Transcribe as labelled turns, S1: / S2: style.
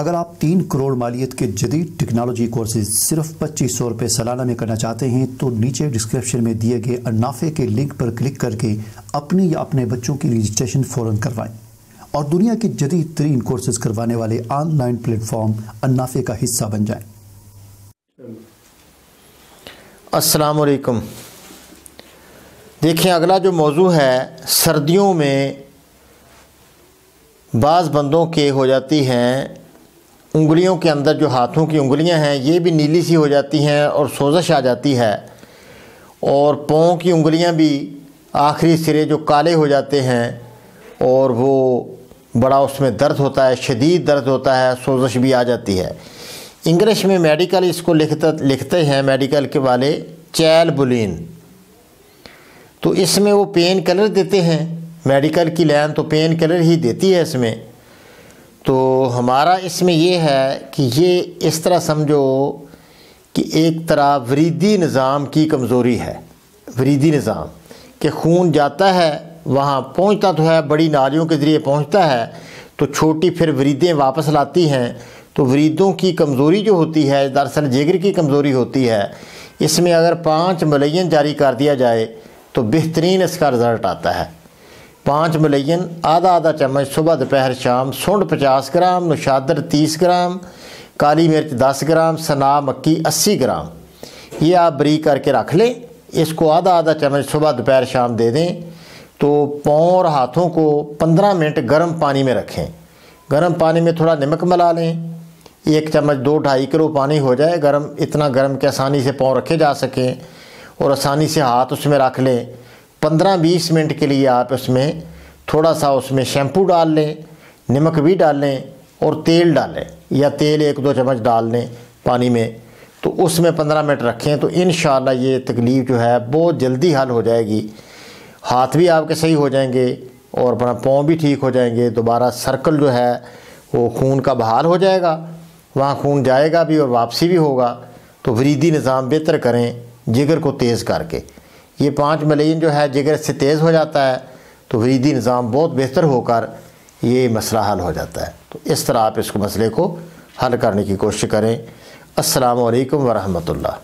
S1: اگر آپ 3 کروڑ مالیت کے جدید ٹیکنالوجی کورسز صرف 2500 روپے سالانہ میں کرنا چاہتے ہیں تو نیچے ڈسکرپشن میں دیے گئے النافع کے لنک پر کلک کر کے اپنی یا اپنے بچوں کی رجسٹریشن فوراً کروائیں اور دنیا کے جدید ترین کورسز کروانے والے آن لائن پلیٹ فارم النافع کا حصہ بن جائیں۔
S2: السلام علیکم۔ دیکھیں، اگلا جو موضوع ہے، سردیوں میں بعض بندوں کے ہو جاتی ہیں انگلیوں کے اندر، جو ہاتھوں کی انگلیاں ہیں یہ بھی نیلی سی ہو جاتی ہیں اور سوزش آ جاتی ہے، اور پاؤں کی انگلیاں بھی آخری سرے جو کالے ہو جاتے ہیں اور وہ بڑا اس میں درد ہوتا ہے، شدید درد ہوتا ہے، سوزش بھی آ جاتی ہے۔ انگلش میں میڈیکل اس کو لکھتے ہیں میڈیکل کے والے چیل بولین، تو اس میں وہ پین کلر دیتے ہیں، میڈیکل کی لائن تو پین کلر ہی دیتی ہے اس میں۔ تو ہمارا اس میں یہ ہے کہ یہ اس طرح سمجھو کہ ایک طرح وریدی نظام کی کمزوری ہے، وریدی نظام کہ خون جاتا ہے وہاں پہنچتا تو ہے، بڑی نالیوں کے ذریعے پہنچتا ہے تو چھوٹی پھر وریدیں واپس لاتی ہیں، تو وریدوں کی کمزوری جو ہوتی ہے دراصل جگر کی کمزوری ہوتی ہے۔ اس میں اگر 5 ملین جاری کر دیا جائے تو بہترین اس کا رزلٹ آتا ہے۔ 5 ملین، آدھا چمچ صبح دوپہر شام، سونڈ 50 گرام، نوشادر 30 گرام، کالی مرچ 10 گرام، سنا مکی 80 گرام، یہ آپ بریک کر کے رکھ لیں۔ اس کو آدھا چمچ صبح دوپہر شام دے دیں تو پاؤں اور ہاتھوں کو 15 منٹ گرم پانی میں رکھیں۔ گرم پانی میں تھوڑا نمک ملا لیں، 1 چمچ 2-2.5 کلو پانی ہو جائے گرم، اتنا گرم کہ آسانی سے پاؤں رکھے جا سکیں اور آسانی سے ہاتھ اس میں رکھ لیں۔ 15-20 منٹ کے لیے آپ اس میں تھوڑا سا اس میں شیمپو ڈال لیں، نمک بھی ڈال لیں اور تیل ڈالیں، یا تیل 1-2 چمچ ڈال لیں پانی میں، تو اس میں 15 منٹ رکھیں تو انشاءاللہ یہ تکلیف جو ہے بہت جلدی حل ہو جائے گی۔ ہاتھ بھی آپ کے صحیح ہو جائیں گے اور اپنا پاؤں بھی ٹھیک ہو جائیں گے، دوبارہ سرکل جو ہے وہ خون کا بحال ہو جائے گا، وہاں خون جائے گا بھی اور واپسی بھی ہوگا۔ تو وریدی نظام بہتر کریں جگر کو تیز کر کے۔ یہ 5 ملین جو ہے جگر سے تیز ہو جاتا ہے تو وریدی نظام بہت بہتر ہو کر یہ مسئلہ حل ہو جاتا ہے۔ تو اس طرح آپ اس کو مسئلے کو حل کرنے کی کوشش کریں۔ السلام علیکم ورحمۃ اللہ۔